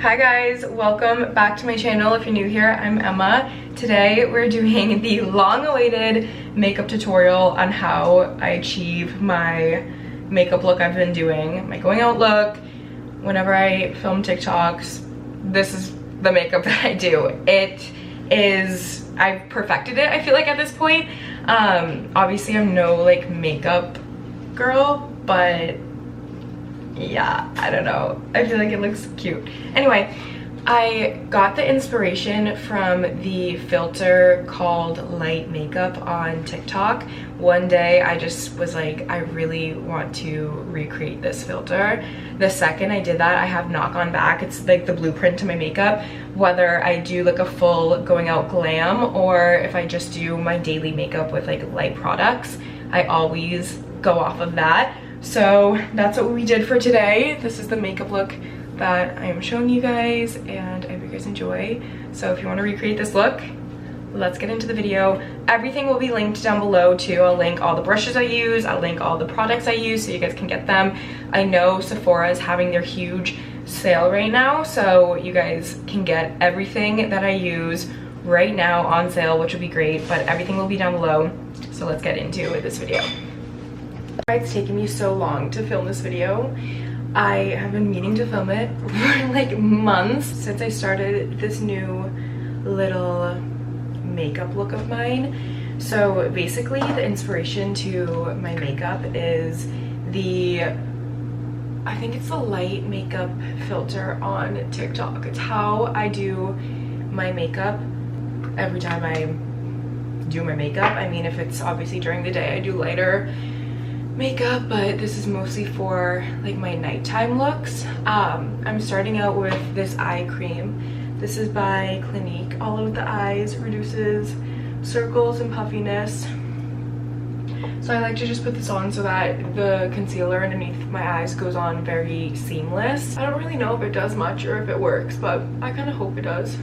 Hi guys, welcome back to my channel. If you're new here, I'm Emma. Today we're doing the long-awaited makeup tutorial on how I achieve my makeup look I've been doing, my going out look. Whenever I film TikToks, this is the makeup that I do. I've perfected it, I feel like, at this point. Obviously I'm no like makeup girl, but yeah, I don't know, I feel like it looks cute. Anyway, I got the inspiration from the filter called light makeup on TikTok. One day I just was like, I really want to recreate this filter. The second I did that, I have not gone back. It's like the blueprint to my makeup, whether I do like a full going out glam or if I just do my daily makeup with like light products. I always go off of that. So that's what we did for today. This is the makeup look that I am showing you guys, and I hope you guys enjoy. So if you want to recreate this look, let's get into the video. Everything will be linked down below too. I'll link all the brushes I use, I'll link all the products I use so you guys can get them. I know Sephora is having their huge sale right now, so you guys can get everything that I use right now on sale, which would be great, but everything will be down below. So let's get into this video. It's taken me so long to film this video. I have been meaning to film it for like months since I started this new little makeup look of mine. So basically the inspiration to my makeup is I think it's the light makeup filter on TikTok. It's how I do my makeup every time I do my makeup. I mean, if it's obviously during the day, I do lighter makeup, but this is mostly for like my nighttime looks. I'm starting out with this eye cream. This is by Clinique. All over the eyes, reduces circles and puffiness. So I like to just put this on so that the concealer underneath my eyes goes on very seamless. I don't really know if it does much or if it works, but I kind of hope it does.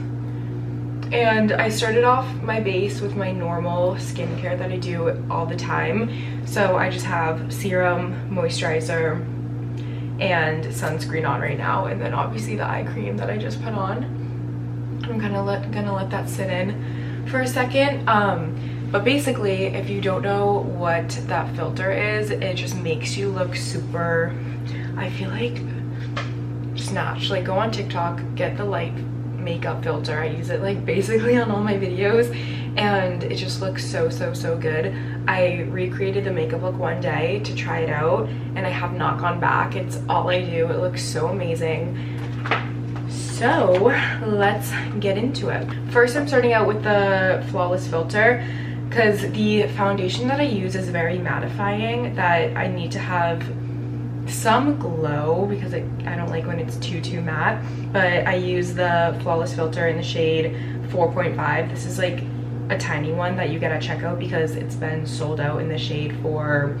And I started off my base with my normal skincare that I do all the time. So I just have serum, moisturizer, and sunscreen on right now, and then obviously the eye cream that I just put on. I'm gonna let that sit in for a second. But basically, if you don't know what that filter is, it just makes you look super, I feel like, snatched. Like, go on TikTok, get the light makeup filter. I use it like basically on all my videos, and it just looks so good. I recreated the makeup look one day to try it out, and I have not gone back. It's all I do. It looks so amazing. So let's get into it. First, I'm starting out with the Flawless filter because the foundation that I use is very mattifying, that I need to have some glow because I don't like when it's too matte. But I use the Flawless filter in the shade 4.5. This is like a tiny one that you get at checkout because it's been sold out in the shade for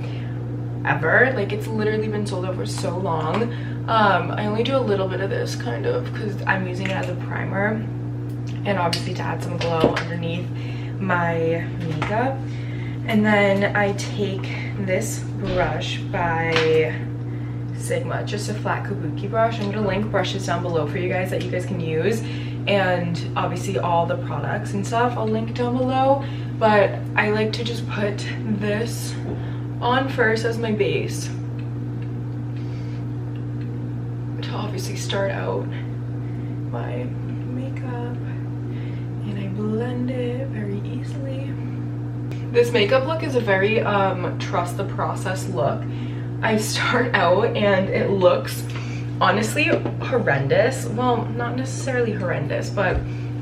ever. Like, it's literally been sold out for so long. I only do a little bit of this kind of because I'm using it as a primer and obviously to add some glow underneath my makeup. And then I take this brush by Sigma, just a flat kabuki brush. I'm gonna link brushes down below for you guys that you guys can use, and obviously all the products and stuff I'll link down below. But I like to just put this on first as my base to obviously start out my makeup, and I blend it very easily. This makeup look is a very trust the process look. I start out and it looks honestly horrendous. Well, not necessarily horrendous, but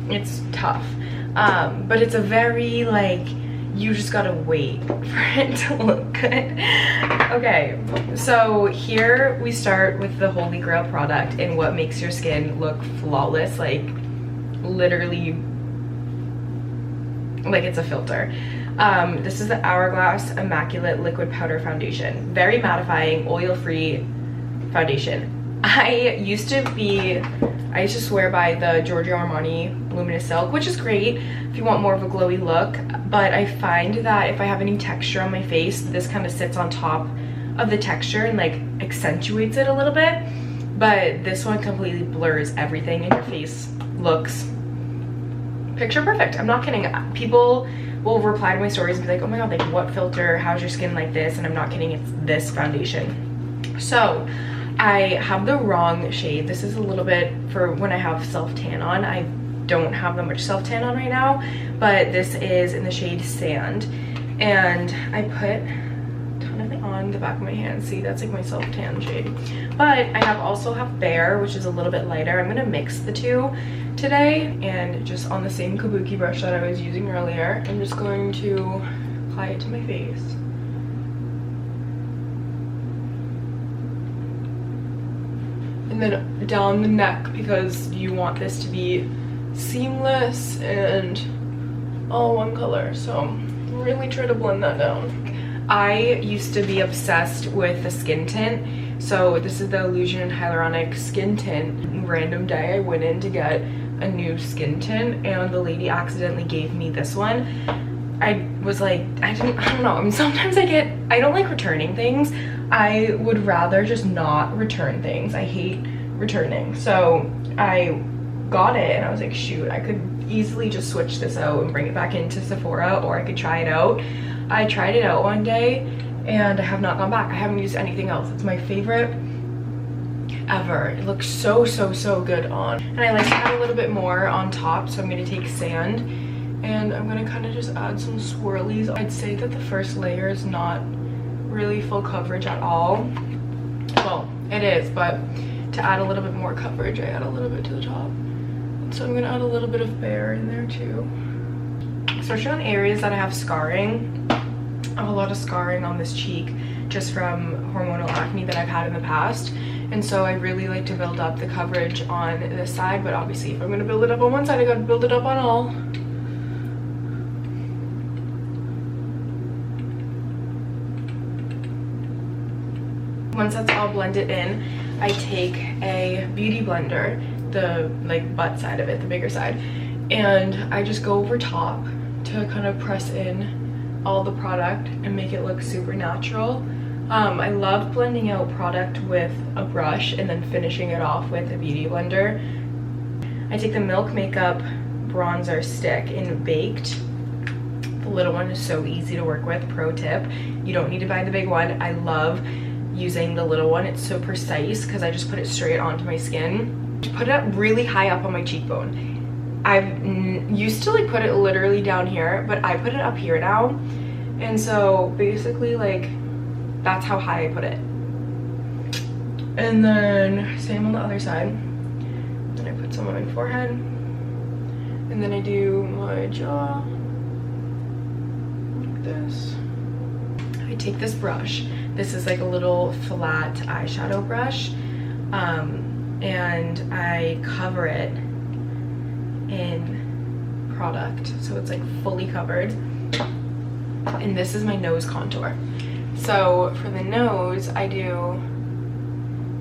it's tough. But it's a very, like, you just gotta wait for it to look good. Okay, so here we start with the Holy Grail product and what makes your skin look flawless, like literally like it's a filter. This is the Hourglass Immaculate Liquid Powder Foundation. Very mattifying, oil-free foundation. I used to swear by the Giorgio Armani Luminous Silk, which is great if you want more of a glowy look, but I find that if I have any texture on my face, this kind of sits on top of the texture and like accentuates it a little bit. but this one completely blurs everything and your face looks picture perfect. I'm not kidding. People will reply to my stories and be like, oh my god, like what filter, how's your skin like this? And I'm not kidding, it's this foundation. So I have the wrong shade. This is a little bit for when I have self tan on. I don't have that much self tan on right now, but this is in the shade Sand, and I put a ton of it on the back of my hand. See, that's like my self tan shade. But I also have Bare, which is a little bit lighter. I'm gonna mix the two today, and just on the same kabuki brush that I was using earlier, I'm just going to apply it to my face. And then down the neck, because you want this to be seamless and all one color. So really try to blend that down. I used to be obsessed with the skin tint. So this is the Illusion and Hyaluronic skin tint. Random day I went in to get a new skin tint and the lady accidentally gave me this one. I was like, I don't know. I mean, sometimes I don't like returning things. I would rather just not return things. I hate returning. So I got it and I was like, shoot, I could easily just switch this out and bring it back into Sephora, or I could try it out. I tried it out one day and I have not gone back. I haven't used anything else. It's my favorite ever. It looks so good on. And I like to add a little bit more on top, so I'm going to take Sand and I'm going to kind of just add some swirlies. I'd say that the first layer is not really full coverage at all. Well, it is, but to add a little bit more coverage, I add a little bit to the top. So I'm going to add a little bit of Bare in there too. Especially on areas that I have scarring. I have a lot of scarring on this cheek just from hormonal acne that I've had in the past. And so I really like to build up the coverage on this side, but obviously if I'm going to build it up on one side, I got to build it up on all. Once that's all blended in, I take a beauty blender, the like butt side of it, the bigger side, and I just go over top to kind of press in all the product and make it look super natural. I love blending out product with a brush and then finishing it off with a beauty blender. I take the Milk Makeup bronzer stick in Baked. The little one is so easy to work with. Pro tip, you don't need to buy the big one. I love using the little one. It's so precise because I just put it straight onto my skin. Put it up really high up on my cheekbone. I've used to like put it literally down here, but I put it up here now. And so basically like that's how high I put it. And then same on the other side. Then I put some on my forehead. And then I do my jaw like this. I take this brush. This is like a little flat eyeshadow brush. And I cover it in product. So it's like fully covered. And this is my nose contour. So for the nose, I do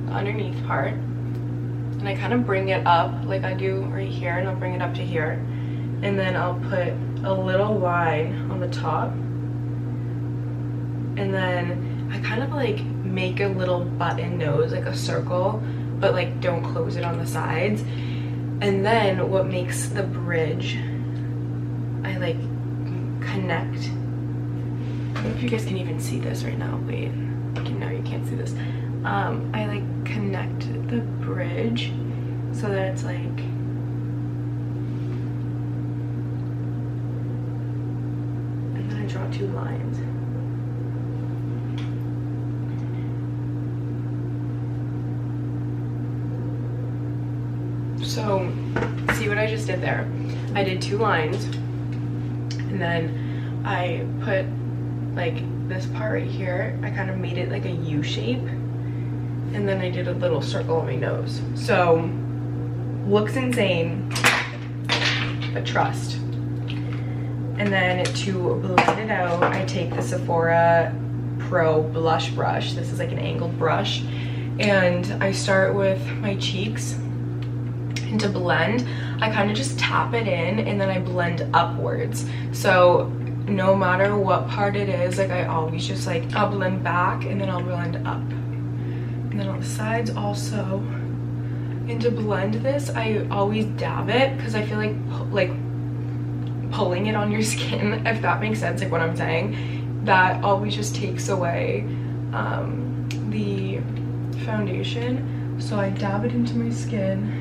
the underneath part. And I kind of bring it up like I do right here, and I'll bring it up to here. And then I'll put a little line on the top. And then I kind of like make a little button nose, like a circle, but like don't close it on the sides. And then what makes the bridge, I like connect. I don't know if you guys can even see this right now. Wait, no, you can't see this. I like connect the bridge so that it's like, and then I draw two lines. So see what I just did there? I did two lines, and then I put like this part right here, I kind of made it like a U shape, and then I did a little circle on my nose. So looks insane, but trust. And then to blend it out, I take the Sephora Pro blush brush. This is like an angled brush, and I start with my cheeks. And to blend, I kind of just tap it in and then I blend upwards. So no matter what part it is, like I always just like, I'll blend back and then I'll blend up. And then on the sides also, And to blend this, I always dab it because I feel like pulling it on your skin, if that makes sense, like what I'm saying, that always just takes away the foundation. So I dab it into my skin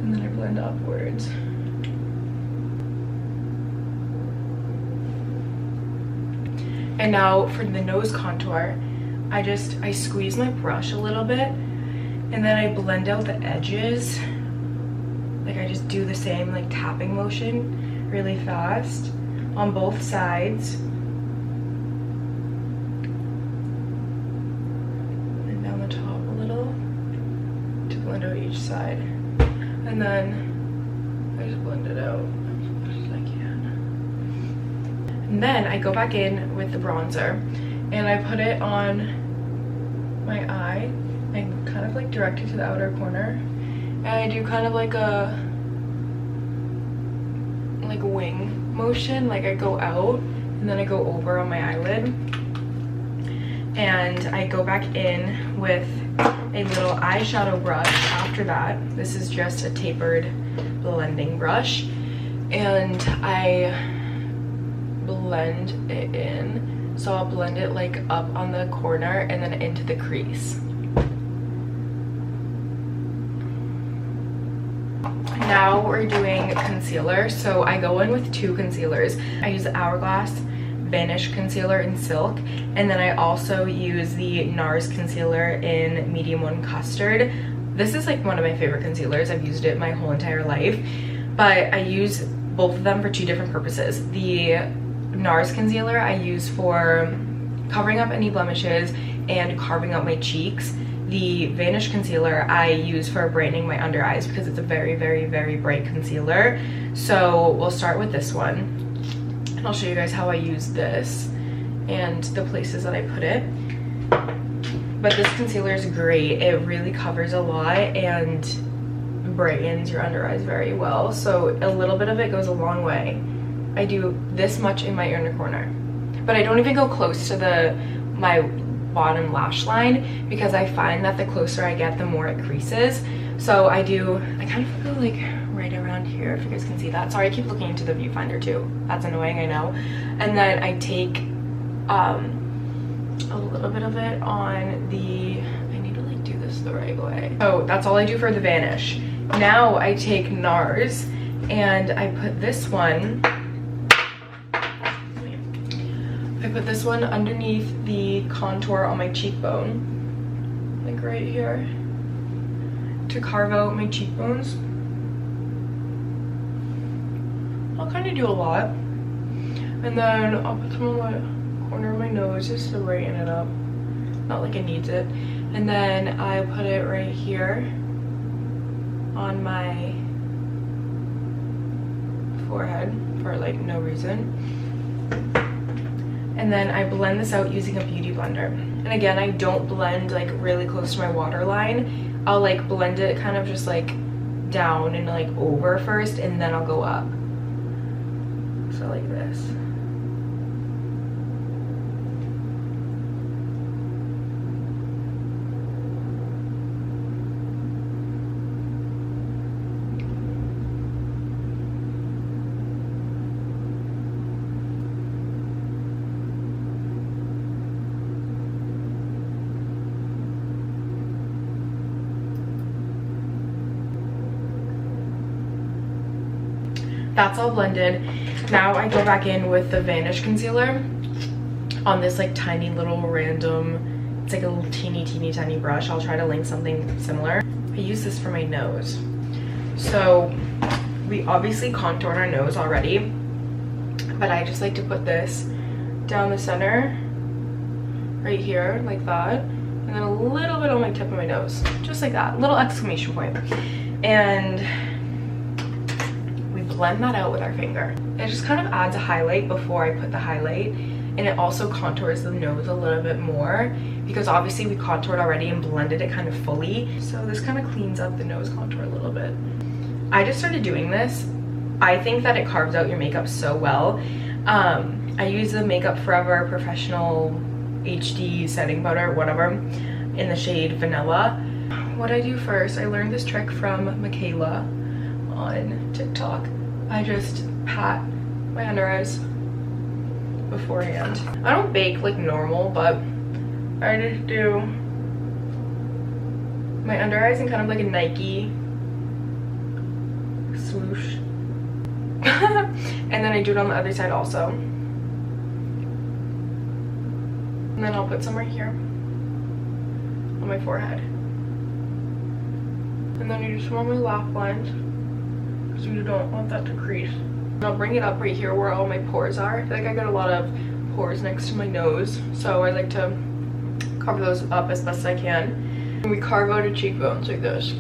and then I blend upwards. And now for the nose contour, I squeeze my brush a little bit and then I blend out the edges. Like I just do the same like tapping motion really fast on both sides. And down the top a little to blend out each side. And then I just blend it out as much as I can. And then I go back in with the bronzer and I put it on my eye and kind of like direct it to the outer corner. And I do kind of like a wing motion, like I go out and then I go over on my eyelid. And I go back in with a little eyeshadow brush after that. This is just a tapered blending brush. And I blend it in. So I'll blend it like up on the corner and then into the crease. Now we're doing concealer. So I go in with 2 concealers. I use the Hourglass Vanish Concealer in Silk, and then I also use the NARS concealer in Medium 1 Custard. This is like one of my favorite concealers. I've used it my whole entire life, but I use both of them for 2 different purposes. The NARS concealer I use for covering up any blemishes and carving out my cheeks. The Vanish concealer I use for brightening my under eyes because it's a very, very, very bright concealer. So we'll start with this one. And I'll show you guys how I use this and the places that I put it. But this concealer is great. It really covers a lot and brightens your under eyes very well. So a little bit of it goes a long way. I do this much in my inner corner. But I don't even go close to my bottom lash line because I find that the closer I get, the more it creases. So I kind of go like right around here, if you guys can see that. Sorry, I keep looking into the viewfinder too. That's annoying, I know. And then I take a little bit of it on the, I need to like do this the right way. So that's all I do for the Vanish. Now I take NARS and I put this one underneath the contour on my cheekbone, like right here, to carve out my cheekbones. I'll kind of do a lot, and then I'll put some on the corner of my nose just to brighten it up, not like it needs it. And then I put it right here on my forehead for like no reason. And then I blend this out using a beauty blender. And again, I don't blend like really close to my waterline. I'll like blend it kind of just like down and like over first, and then I'll go up. So like this. That's all blended. Now I go back in with the Vanish concealer on this like tiny little random, it's like a little teeny tiny brush. I'll try to link something similar. I use this for my nose. So we obviously contoured our nose already, but I just like to put this down the center right here like that, and then a little bit on my tip of my nose, just like that, little exclamation point. And blend that out with our finger. It just kind of adds a highlight before I put the highlight, and it also contours the nose a little bit more because obviously we contoured already and blended it kind of fully. So this kind of cleans up the nose contour a little bit. I just started doing this. I think that it carves out your makeup so well. I use the Makeup Forever Professional HD setting powder, whatever, in the shade Vanilla. what I do first, I learned this trick from Michaela on TikTok. I just pat my under eyes beforehand. I don't bake like normal, but I just do my under eyes in kind of like a Nike swoosh. And then I do it on the other side also. And then I'll put some right here on my forehead. And then you just want my laugh lines because you don't want that to crease. And I'll bring it up right here where all my pores are. I feel like I got a lot of pores next to my nose, so I like to cover those up as best as I can. And we carve out a cheekbones like this.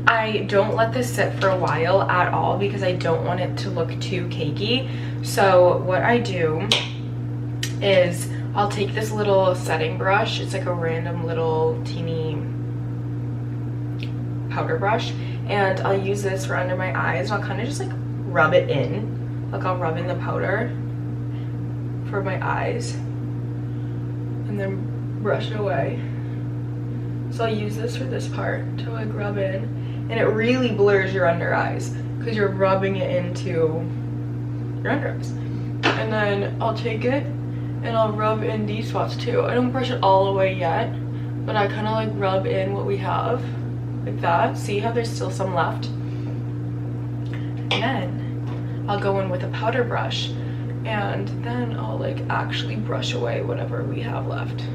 I don't let this sit for a while at all because I don't want it to look too cakey. So what I do is I'll take this little setting brush. It's like a random little teeny powder brush, and I'll use this for under my eyes. And I'll kind of just like rub it in. Like I'll rub in the powder for my eyes and then brush it away. So I'll use this for this part to like rub in. And it really blurs your under eyes because you're rubbing it into your under eyes. And then I'll take it and I'll rub in these spots too. I don't brush it all the way yet, but I kind of like rub in what we have like that. See how there's still some left? And then I'll go in with a powder brush and then I'll like actually brush away whatever we have left.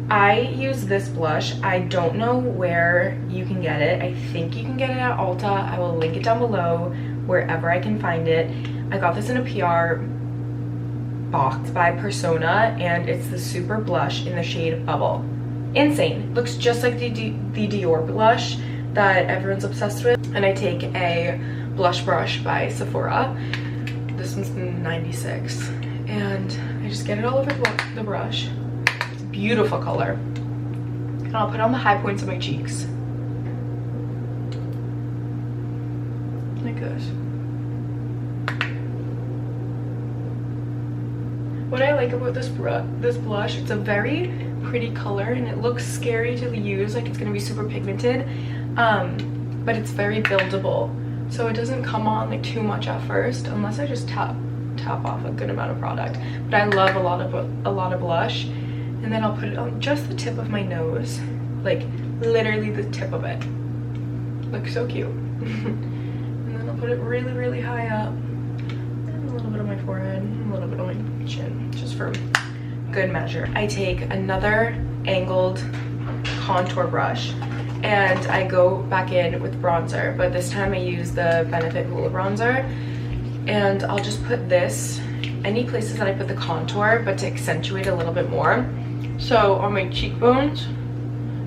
I use this blush. I don't know where you can get it. I think you can get it at Ulta. I will link it down below wherever I can find it. I got this in a PR box by Persona, and it's the Super Blush in the shade Bubble. Insane. Looks just like the Dior blush that everyone's obsessed with. And I take a blush brush by Sephora. This one's 96. And I just get it all over the brush. Beautiful color. And I'll put on the high points of my cheeks like this. What I like about this blush, it's a very pretty color and it looks scary to use, like it's gonna be super pigmented, but it's very buildable, so it doesn't come on like too much at first unless I just tap off a good amount of product. But I love a lot of blush. And then I'll put it on just the tip of my nose, like literally the tip of it. Looks so cute. And then I'll put it really, really high up, and a little bit on my forehead, and a little bit on my chin, just for good measure. I take another angled contour brush and I go back in with bronzer, but this time I use the Benefit Hoola bronzer, and I'll just put this any places that I put the contour, but to accentuate a little bit more. So on my cheekbones,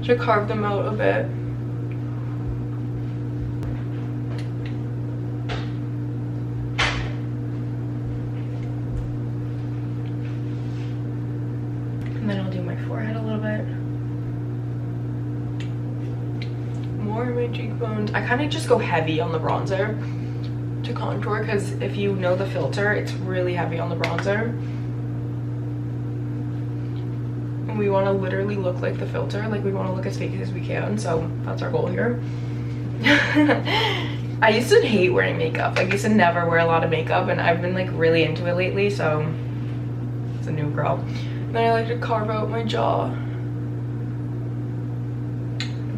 to carve them out a bit. And then I'll do my forehead a little bit. More of my cheekbones. I kind of just go heavy on the bronzer to contour, because if you know the filter, it's really heavy on the bronzer. We want to literally look like the filter, like we want to look as fake as we can, so that's our goal here. I used to hate wearing makeup. Like I used to never wear a lot of makeup, and I've been like really into it lately, so it's a new girl. And then I like to carve out my jaw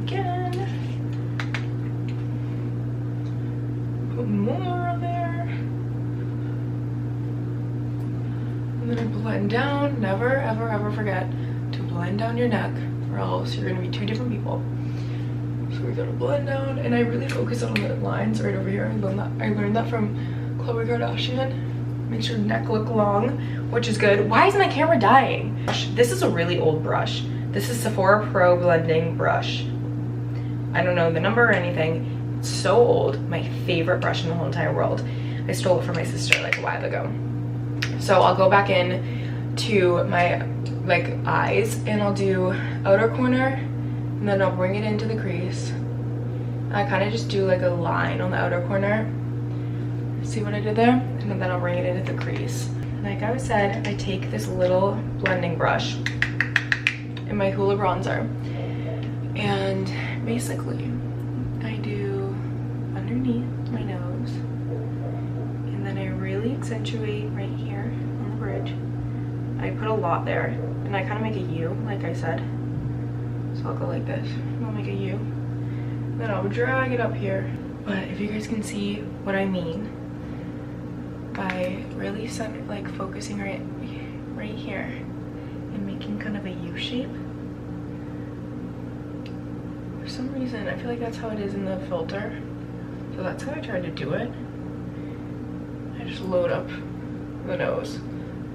again. Put more on there. And then I blend down. Never ever ever forget to blend down your neck, or else you're gonna be two different people. So we gotta blend down, and I really focus on the lines right over here. I learned that from Khloe Kardashian. Makes your neck look long, which is good. Why is my camera dying? This is a really old brush. This is Sephora Pro Blending Brush. I don't know the number or anything. It's so old. My favorite brush in the whole entire world. I stole it from my sister like a while ago. So I'll go back in to my like eyes, and I'll do outer corner, and then I'll bring it into the crease. I kind of just do like a line on the outer corner, See what I did there? And then I'll bring it into the crease. Like I said, I take this little blending brush in my Hoola bronzer, and basically I do underneath my nose, and then I really accentuate right here on the bridge. I put a lot there, and I kind of make a U, like I said. So I'll go like this, I'll make a U, then I'll drag it up here. But if you guys can see what I mean by really like focusing right here and making kind of a U shape. For some reason, I feel like that's how it is in the filter. So that's how I tried to do it. I just load up the nose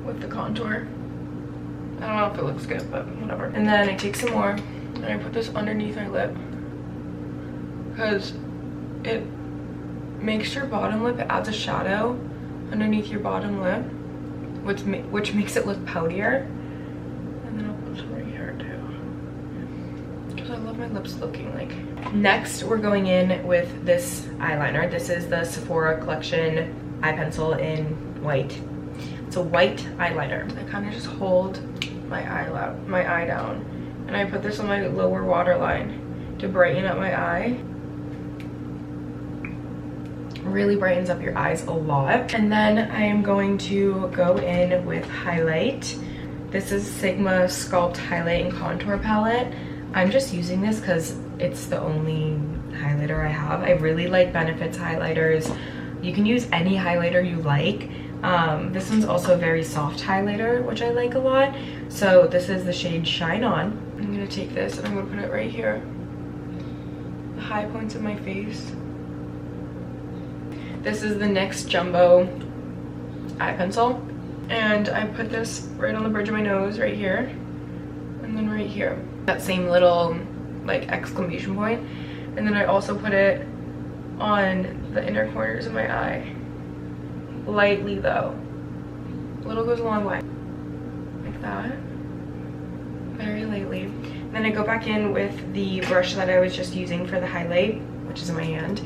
with the contour. I don't know if it looks good, but whatever. And then I take some more and I put this underneath my lip, because it makes your bottom lip, it adds a shadow underneath your bottom lip, which makes it look poutier. And then I'll put some right here too, because I love my lips looking like. Next, we're going in with this eyeliner. This is the Sephora Collection eye pencil in white. It's a white eyeliner. I kind of just hold my eye down, and I put this on my lower waterline to brighten up my eye. Really brightens up your eyes a lot. And then I am going to go in with highlight. This is Sigma Sculpt Highlight and Contour Palette. I'm just using this because it's the only highlighter I have. I really like Benefit's highlighters. You can use any highlighter you like. This one's also a very soft highlighter, which I like a lot. So this is the shade Shine On. I'm gonna take this and I'm gonna put it right here, the high points of my face. This is the NYX Jumbo eye pencil, and I put this right on the bridge of my nose right here, and then right here, that same little like exclamation point. And then I also put it on the inner corners of my eye, lightly though. Little goes a long way, like that, very lightly. And then I go back in with the brush that I was just using for the highlight, which is in my hand.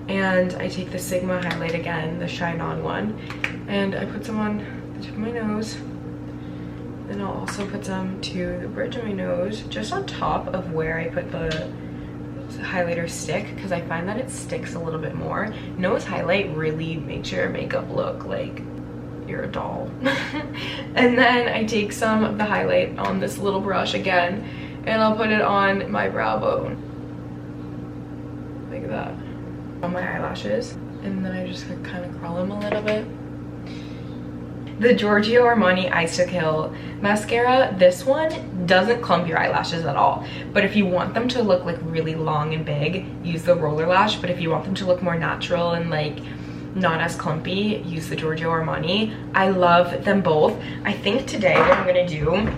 And I take the Sigma highlight again, the Shine On one, and I put some on the tip of my nose. Then I'll also put some to the bridge of my nose, just on top of where I put the highlighter stick, because I find that it sticks a little bit more. Nose highlight really makes your makeup look like you're a doll. And then I take some of the highlight on this little brush again, and I'll put it on my brow bone, like that, on my eyelashes, and then I just kind of curl them a little bit. The Giorgio Armani Ice to Kill mascara, this one doesn't clump your eyelashes at all, but if you want them to look like really long and big, use the Roller Lash. But if you want them to look more natural and like not as clumpy, use the Giorgio Armani. I love them both. I think today what I'm gonna do,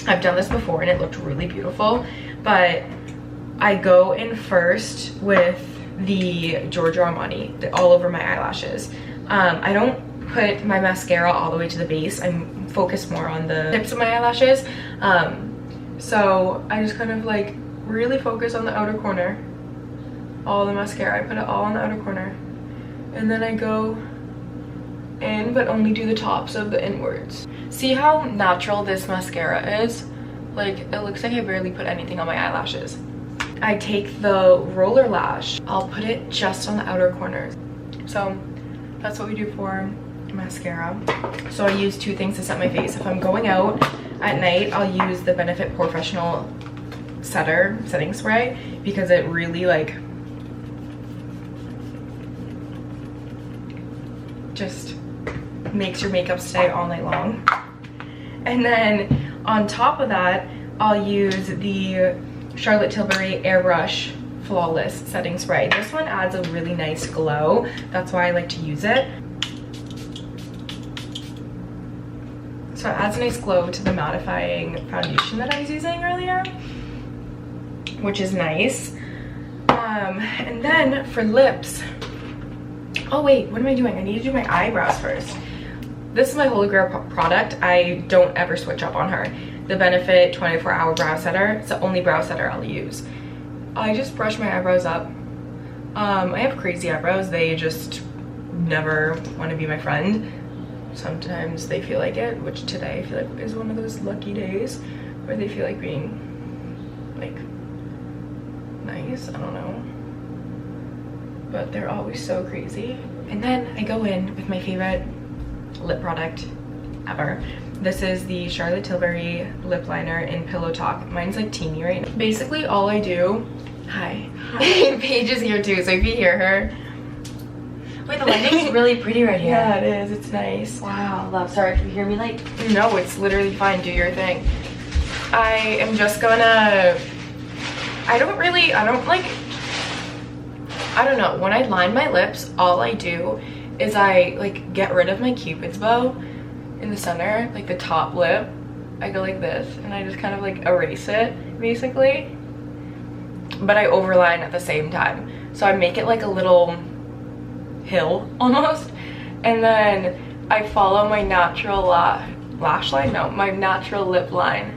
I've done this before and it looked really beautiful, but I go in first with the Giorgio Armani all over my eyelashes. I don't put my mascara all the way to the base. I'm focused more on the tips of my eyelashes. So I just kind of like really focus on the outer corner. All the mascara, I put it all on the outer corner. And then I go in, but only do the tops of the inwards. See how natural this mascara is? Like, it looks like I barely put anything on my eyelashes. I take the Roller Lash, I'll put it just on the outer corners. So that's what we do for mascara. So I use two things to set my face. If I'm going out at night, I'll use the Benefit Professional setting spray, because it really like just makes your makeup stay all night long. And then on top of that, I'll use the Charlotte Tilbury Airbrush Flawless setting spray. This one adds a really nice glow. That's why I like to use it. So it adds a nice glow to the mattifying foundation that I was using earlier, which is nice. And then for lips, oh wait, what am I doing? I need to do my eyebrows first. This is my Holy Grail product. I don't ever switch up on her. The Benefit 24-hour brow setter. It's the only brow setter I'll use. I just brush my eyebrows up. I have crazy eyebrows. They just never want to be my friend. Sometimes they feel like it, which today I feel like is one of those lucky days where they feel like being like nice. I don't know, but they're always so crazy. And then I go in with my favorite lip product ever. This is the Charlotte Tilbury lip liner in Pillow Talk. Mine's like teeny right now. Basically all I do, hi. Paige is here too, so if you hear her. Wait, the lighting's really pretty right here. Yeah, it is. It's nice. Wow, love. Sorry, can you hear me like? No, it's literally fine. Do your thing. I am just gonna, I don't know. When I line my lips, all I do is I like get rid of my Cupid's bow in the center, like the top lip. I go like this and I just kind of like erase it basically, but I overline at the same time. So I make it like a little hill almost, and then I follow my natural lash line, no, my natural lip line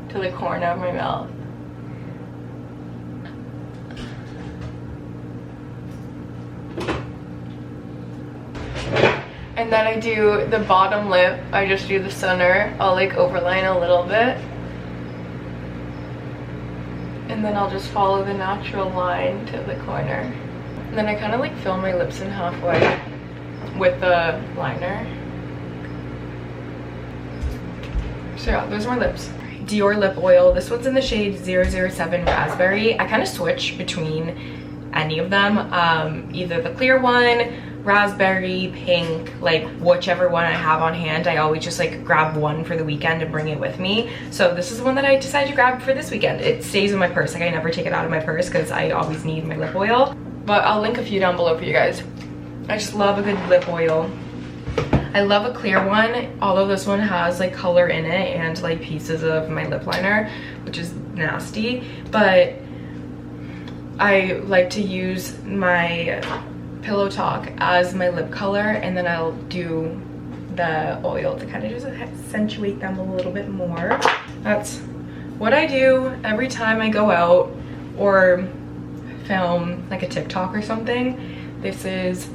to the corner of my mouth. And then I do the bottom lip, I just do the center, I'll like overline a little bit. And then I'll just follow the natural line to the corner. And then I kind of like fill my lips in halfway with the liner. So yeah, those are my lips. Dior lip oil. This one's in the shade 007 Raspberry. I kind of switch between any of them. Either the clear one, raspberry, pink, like whichever one I have on hand. I always just like grab one for the weekend and bring it with me. So this is the one that I decided to grab for this weekend. It stays in my purse. Like I never take it out of my purse because I always need my lip oil. But I'll link a few down below for you guys. I just love a good lip oil. I love a clear one, although this one has like color in it and like pieces of my lip liner, which is nasty. But I like to use my Pillow Talk as my lip color, and then I'll do the oil to kind of just accentuate them a little bit more. That's what I do every time I go out or film like a TikTok or something. This is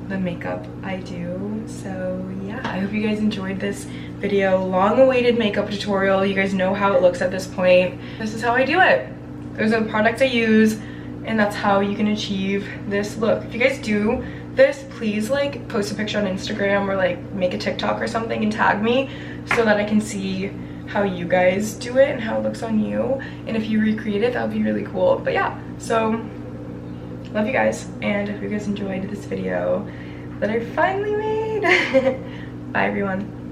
the makeup I do. So yeah, I hope you guys enjoyed this video. Long-awaited makeup tutorial. You guys know how it looks at this point. This is how I do it. Those are the products I use, and that's how you can achieve this look. If you guys do this, please like post a picture on Instagram or like make a TikTok or something and tag me so that I can see how you guys do it and how it looks on you. And if you recreate it, that would be really cool. But yeah, so love you guys, and I hope you guys enjoyed this video that I finally made. Bye everyone.